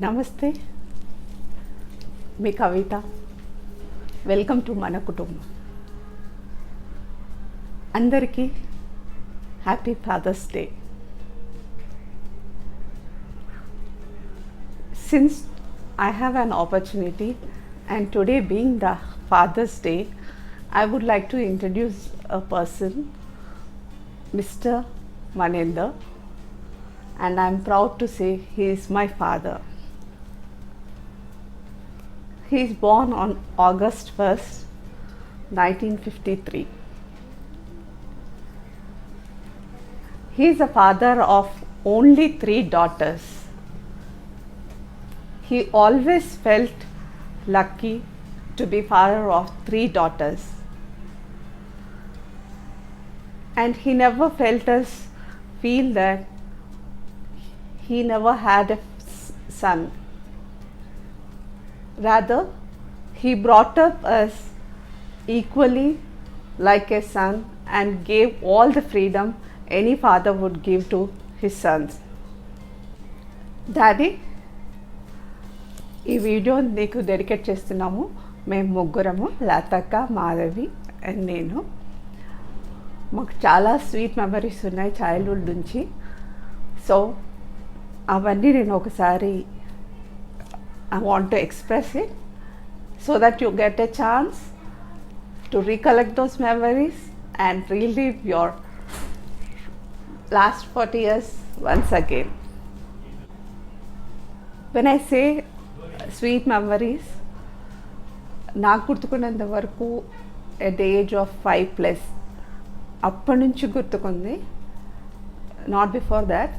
నమస్తే, మీ కవిత. Welcome to మన కుటుంబం. అందరికీ happy father's day. Since I have an opportunity and today being the Father's Day, I would like to introduce a person, Mr. Manender, and I'm proud to say he is my father. He is born on August 1st, 1953. He is a father of only 3 daughters. He always felt lucky to be father of 3 daughters. And he never felt us feel that he never had a son. Rather, he brought up us equally like a son and gave all the freedom any father would give to his sons. Daddy, ఈ video నీకు dedicate చేస్తున్నాము. మేము ముగ్గురము, లతక్క, Madhavi and నేను. మాకు చాలా sweet memories ఉన్నాయి childhood నుంచి. So అవన్నీ నేను ఒకసారి I want to express it so that you get a chance to recollect those memories and relive your last 40 years once again. When I say sweet memories, నాకు గుర్తుకున్నంత వరకు at the age of 5+ అప్పటి నుంచి గుర్తుకుంది, not before that.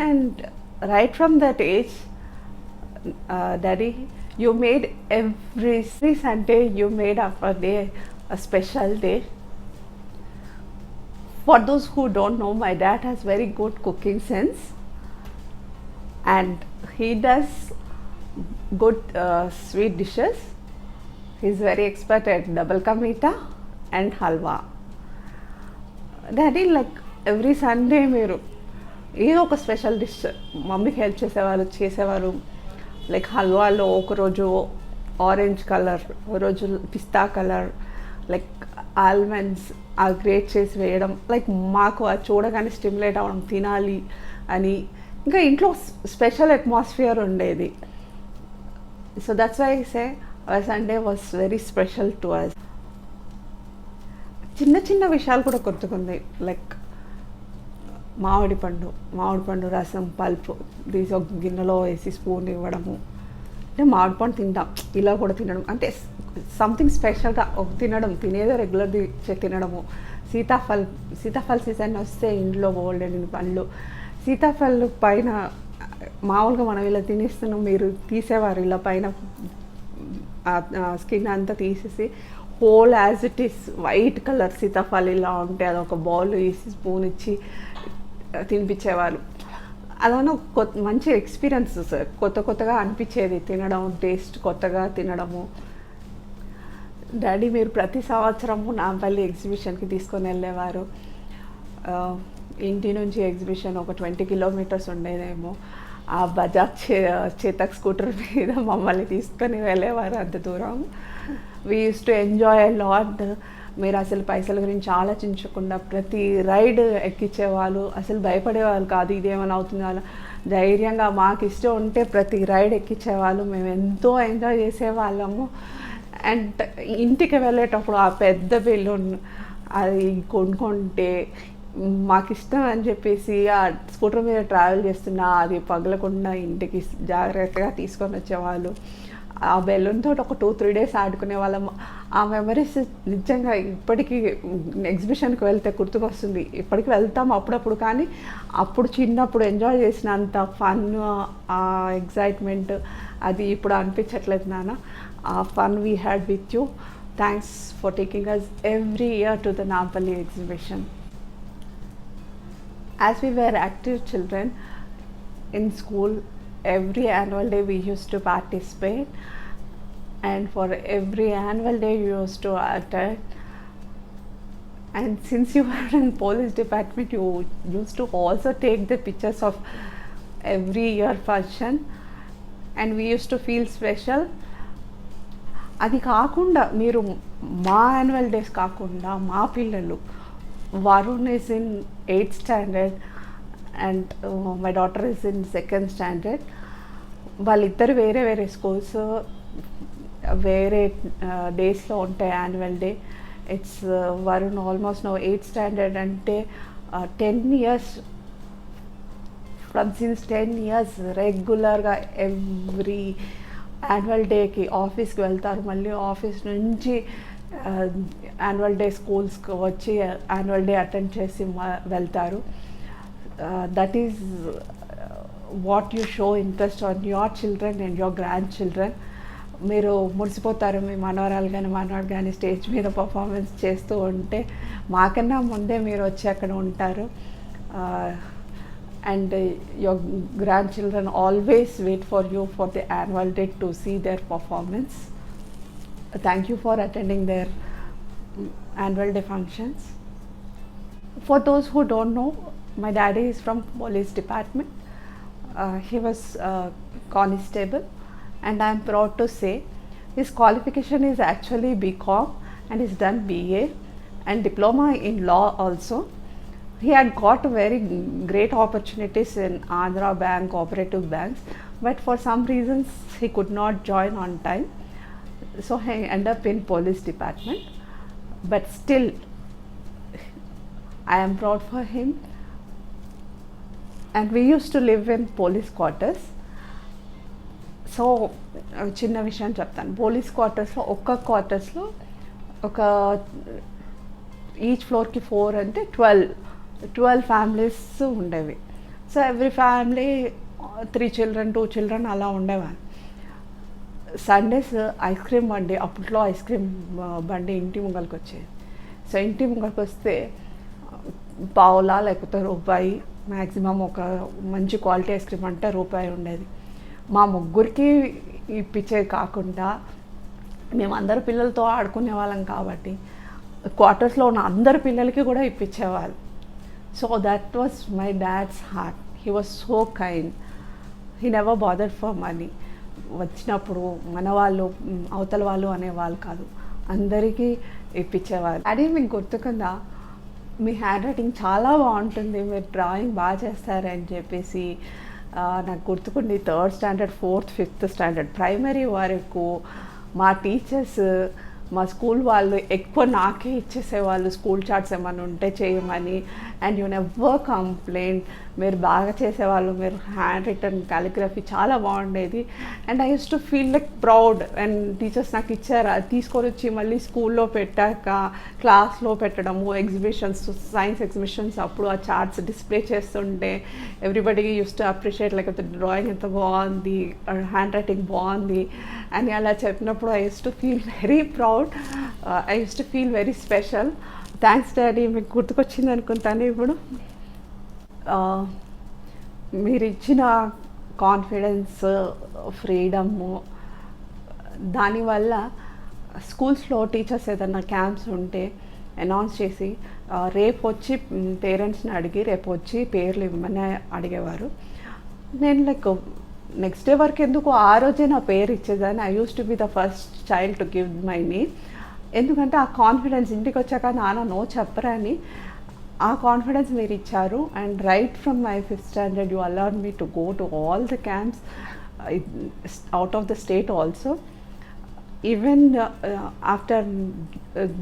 And right from that age, Daddy, you made every Sunday, you made our day a special day. For those who don't know, my dad has very good cooking sense and he does good sweet dishes. He's very expert at double ka meetha and halwa. Daddy, like every Sunday మీరు ఏదో ఒక special dish మమ్మీకి help చేసేవారు. Like హల్వాలో ఒకరోజు orange colour, ఒకరోజు పిస్తా colour, like almonds ఆ great చేసి వేయడం, లైక్ మాకు అది చూడగానే స్టిమ్యులేట్ అవ్వడం, తినాలి అని. ఇంకా ఇంట్లో స్పెషల్ అట్మాస్ఫియర్ ఉండేది. So that's why say our Sunday was very special to us. చిన్న చిన్న విషయాలు కూడా గుర్తుకుంది. లైక్ మామిడి పండు రసం, పల్పు తీసి ఒక గిన్నెలో వేసి స్పూన్ ఇవ్వడము. అంటే మామిడి పండు తింటాం, ఇలా కూడా తినడం, అంటే సంథింగ్ స్పెషల్గా తినడం, తినేదో రెగ్యులర్ తినడము. సీతాఫల్ సీజన్ వస్తే ఇంట్లో బోల్డెన్ పండ్లు, సీతాఫల్ పైన మామూలుగా మనం ఇలా తినేస్తున్నాం, మీరు తీసేవారు ఇలా పైన స్కిన్ అంతా తీసేసి whole as it is white colour Sitaphal ఇలా ఉంటే అదొక బౌల్ వేసి స్పూన్ ఇచ్చి తినిపించేవారు. అదన మంచి ఎక్స్పీరియన్స్ సార్. కొత్తగా అనిపించేది తినడం, టేస్ట్ కొత్తగా తినడము. డాడీ మీరు ప్రతి సంవత్సరము నాంపల్లి ఎగ్జిబిషన్కి తీసుకొని వెళ్ళేవారు. ఇంటి నుంచి ఎగ్జిబిషన్ ఒక 20 కిలోమీటర్స్ ఉండేదేమో. ఆ బజాజ్ చేతక్ స్కూటర్ మీద మమ్మల్ని తీసుకొని వెళ్ళేవారు అంత దూరం. We use to enjoy a lot. మీరు అసలు పైసల గురించి ఆలోచించకుండా ప్రతి రైడ్ ఎక్కించేవాళ్ళు, అసలు భయపడేవాళ్ళు కాదు ఇదేమైనా అవుతుంది అలా. ధైర్యంగా మాకు ఇష్టం ఉంటే ప్రతి రైడ్ ఎక్కించేవాళ్ళు. మేము ఎంతో ఎంజాయ్ చేసేవాళ్ళము. అండ్ ఇంటికి వెళ్ళేటప్పుడు ఆ పెద్ద బెలూన్ అది కొనుక్కుంటే మాకు ఇష్టం అని చెప్పేసి ఆ స్కూటర్ మీద ట్రావెల్ చేస్తున్నా అది పగలకుండా ఇంటికి జాగ్రత్తగా తీసుకొని వచ్చేవాళ్ళు. ఆ బెలూన్తో ఒక 2-3 days ఆడుకునే వాళ్ళం. ఆ మెమరీస్ నిజంగా ఇప్పటికీ ఎగ్జిబిషన్కి వెళ్తే గుర్తుకొస్తుంది. ఇప్పటికి వెళ్తాం అప్పుడప్పుడు, కానీ అప్పుడు చిన్నప్పుడు ఎంజాయ్ చేసినంత ఫన్, ఆ ఎగ్జైట్మెంట్ అది ఇప్పుడు అనిపించట్లేదు నాన్న. ఆ fun we had with you. Thanks for taking us every year to the Nampally exhibition. As we were active children in school, every annual day we used to participate, and for every annual day you used to attend. And since you were in police department, you used to also take the pictures of every year function. And we use to feel special. అది కాకుండా మీరు మా annual days కాకుండా మా పిల్లలు, Varun is in 8th standard and my daughter is in 2nd standard. వాళ్ళిద్దరు వేరే వేరే స్కూల్స్, వేరే డేస్లో ఉంటాయి annual day. It's Varun almost no 8th standard అంటే 10 years, సిన్స్ 10 years రెగ్యులర్గా ఎవ్రీ యాన్యువల్ డేకి ఆఫీస్కి వెళ్తారు. మళ్ళీ ఆఫీస్ నుంచి యాన్యువల్ డే స్కూల్స్కి వచ్చి యాన్యువల్ డే అటెండ్ చేసి వెళ్తారు. That is what you show interest on your children and your grand children. మీరు మురిసిపోతారు మీ మనవరాలు కానీ మనవాడు కానీ స్టేజ్ మీద పర్ఫార్మెన్స్ చేస్తూ ఉంటే. మాకన్నా ముందే మీరు వచ్చి అక్కడ ఉంటారు. And your grandchildren always wait for you for the annual day to see their performance. Thank you for attending their annual day functions. For those who don't know, my daddy is from police department. He was constable, and I am proud to say his qualification is actually BCom, and he's done BA and diploma in law also. He had got very great opportunities in Andhra Bank, cooperative banks, but for some reasons he could not join on time. So he ended up in police department. But still, I am proud for him. And we used to live in police quarters. So చిన్న విషయం చెప్తాను. Police క్వార్టర్స్లో ఒక్క క్వార్టర్స్లో ఒక each ఫ్లోర్కి 4 అంటే 12 families ఉండేవి. So every family 3 children 2 children అలా ఉండేవాళ్ళు. సండేస్ ఐస్ క్రీమ్ బండి, అప్పట్లో ఐస్ క్రీమ్ బండి ఇంటి ముంగలికి వచ్చేది. సో ఇంటి ముంగలికి వస్తే పావులా లేకపోతే రూపాయి, మ్యాక్సిమం ఒక మంచి క్వాలిటీ ఐస్ క్రీమ్ అంటే రూపాయి ఉండేది. మా ముగ్గురికి ఇప్పించేది కాకుండా మేమందరు పిల్లలతో ఆడుకునే వాళ్ళం కాబట్టి క్వార్టర్స్లో ఉన్న అందరు పిల్లలకి కూడా ఇప్పించేవాళ్ళు. So that was my dad's heart. He was so kind. He never bothered for money. వచ్చినప్పుడు మన వాళ్ళు అవతల వాళ్ళు అనేవాళ్ళు కాదు, అందరికీ ఇప్పించేవాళ్ళు. అది మీకు గుర్తుకుందా, మీ హ్యాండ్ రైటింగ్ చాలా బాగుంటుంది, మీరు డ్రాయింగ్ బాగా చేస్తారని చెప్పేసి నాకు గుర్తుకుంది. 3rd standard 4th 5th standard primary వరకు మా టీచర్స్, మా స్కూల్ వాళ్ళు ఎక్కువ నాకే ఇచ్చేసేవాళ్ళు స్కూల్ చార్ట్స్ ఏమైనా ఉంటే చేయమని. And you never complaint. మీరు బాగా చేసేవాళ్ళు, మీరు హ్యాండ్ రిటర్న్ కాలిగ్రఫీ చాలా బాగుండేది. And I use to feel like proud. And teachers నాకు ఇచ్చారు, అది తీసుకొని వచ్చి మళ్ళీ స్కూల్లో పెట్టాక క్లాస్లో పెట్టడము, ఎగ్జిబిషన్స్, సైన్స్ ఎగ్జిబిషన్స్ అప్పుడు ఆ చార్ట్స్ డిస్ప్లే చేస్తుంటే ఎవ్రీబడి యూస్ టు అప్రిషియేట్, లేకపోతే డ్రాయింగ్ ఎంత బాగుంది, హ్యాండ్ రైటింగ్ బాగుంది అని అలా చెప్పినప్పుడు I use to feel very proud. I use to feel very special. Thanks daddy, మీకు గుర్తుకొచ్చింది అనుకుంటాను ఇప్పుడు. మీరు ఇచ్చిన కాన్ఫిడెన్స్, ఫ్రీడము, దానివల్ల స్కూల్స్లో టీచర్స్ ఏదన్నా క్యాంప్స్ ఉంటే అనౌన్స్ చేసి రేపు వచ్చి పేరెంట్స్ని అడిగి రేపు వచ్చి పేర్లు ఇవ్వమని అడిగేవారు. నేను లైక్ నెక్స్ట్ డే వరకు ఎందుకు ఆ రోజే నా పేరు ఇచ్చేదాన్ని. I use to be the first child to give my name. ఎందుకంటే ఆ కాన్ఫిడెన్స్, ఇంటికి వచ్చాక నాన్న నో చెప్పరని ఆ కాన్ఫిడెన్స్ మీరు ఇచ్చారు. And right from my 5th standard you allowed me to go to all the camps out of the state also. Even after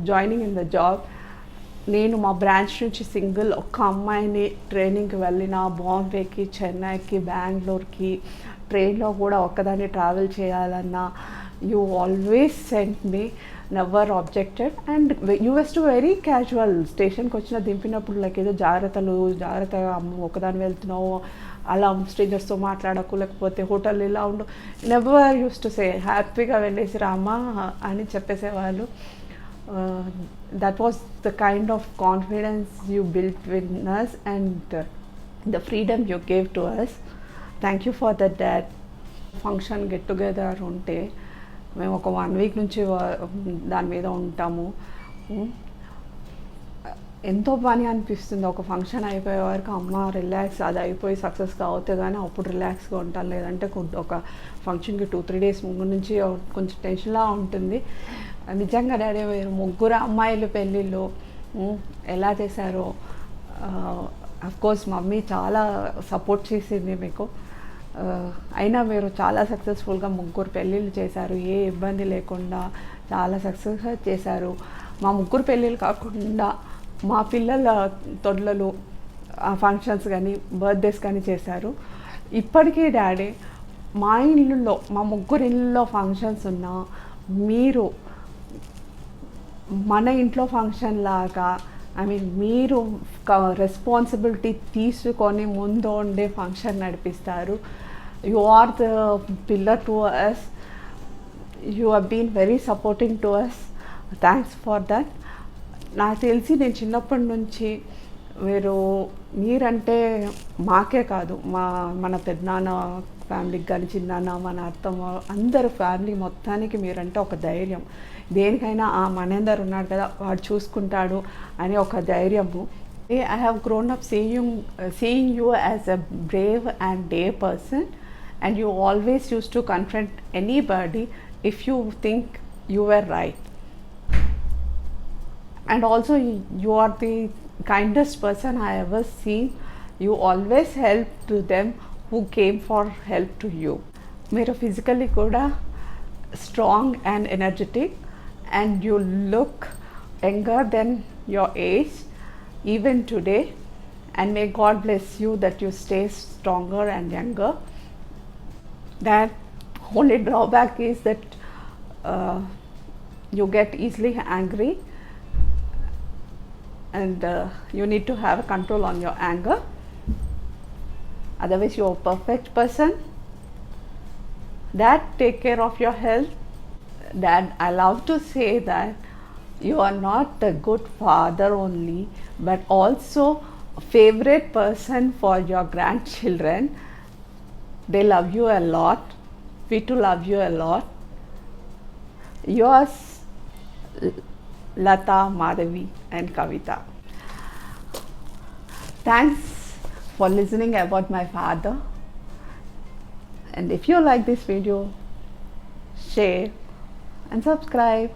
joining in the job, నేను మా బ్రాంచ్ నుంచి సింగిల్ ఒక్క అమ్మాయిని ట్రైనింగ్కి వెళ్ళిన, బాంబేకి, చెన్నైకి, బెంగళూరుకి ట్రైన్లో కూడా ఒక్కదాన్ని ట్రావెల్ చేయాలన్నా you always sent me, never objected. And US to very casual. స్టేషన్కి వచ్చిన దింపినప్పుడు లైక్ ఏదో జాగ్రత్తగా ఒకదాన్ని వెళ్తున్నావు, అలా స్ట్రేంజర్స్తో మాట్లాడకు, లేకపోతే హోటల్ ఇలా ఉండు, నెవర్ యూస్ టు సే, హ్యాపీగా వెళ్ళేసి రామా అని చెప్పేసేవాళ్ళు. That was the kind of confidence you built with us and the freedom you gave to us. Thank you for that, Dad. Function get together ఉంటే మేము ఒక 1 week నుంచి దాని మీద ఉంటాము. ఎంతో పని అనిపిస్తుంది. ఒక ఫంక్షన్ అయిపోయే వరకు అమ్మ రిలాక్స్, అది అయిపోయి సక్సెస్గా అవుతే కానీ అప్పుడు రిలాక్స్గా ఉంటాను. లేదంటే ఒక ఫంక్షన్కి 2-3 డేస్ ముందు నుంచి కొంచెం టెన్షన్లా ఉంటుంది. నిజంగా డాడీ మీరు ముగ్గురు అమ్మాయిలు పెళ్ళిళ్ళు ఎలా చేశారో. అఫ్కోర్స్ మమ్మీ చాలా సపోర్ట్ చేసింది మీకు, అయినా మీరు చాలా సక్సెస్ఫుల్గా ముగ్గురు పెళ్ళిళ్ళు చేశారు. ఏ ఇబ్బంది లేకుండా చాలా సక్సెస్గా చేశారు. మా ముగ్గురు పెళ్ళిళ్ళు కాకుండా మా పిల్లల తొడ్లలు ఫంక్షన్స్ కానీ బర్త్డేస్ కానీ చేశారు. ఇప్పటికీ డాడీ మా ఇళ్ళల్లో, మా ముగ్గురు ఇళ్ళల్లో ఫంక్షన్స్ ఉన్నా మీరు మన ఇంట్లో ఫంక్షన్ లాగా మీరు రెస్పాన్సిబిలిటీ తీసుకొని ముందు ఉండే ఫంక్షన్ నడిపిస్తారు. You are the pillar to us. You have been very supporting to us. Thanks for that. నాకు తెలిసి నేను చిన్నప్పటి నుంచి మీరంటే మాకే కాదు, మన పెద్దనాన్న ఫ్యామిలీకి కానీ, చిన్నాన్న, మన అత్తమ్మ, అందరు ఫ్యామిలీ మొత్తానికి మీరంటే ఒక ధైర్యం. దేనికైనా మనేందర్ ఉన్నాడు కదా వాడు చూసుకుంటాడు అని ఒక ధైర్యము. I have grown up seeing you as a brave and day person, and you always use to confront anybody if you think you are right. And also you are the kindest person I ever seen. You always help to them who came for help to you. మీరు physically కూడా strong and energetic, and you look younger than your age even today, and may God bless you that you stay stronger and younger. That only drawback is that you get easily angry, and you need to have control on your anger. Otherwise you are a perfect person. Dad, take care of your health. Dad, I love to say that you are not a good father only, but also a favorite person for your grandchildren. They love you a lot. We too love you a lot. Yours, Lata, Madhavi and Kavita. Thanks for listening about my father. And if you like this video, share and subscribe.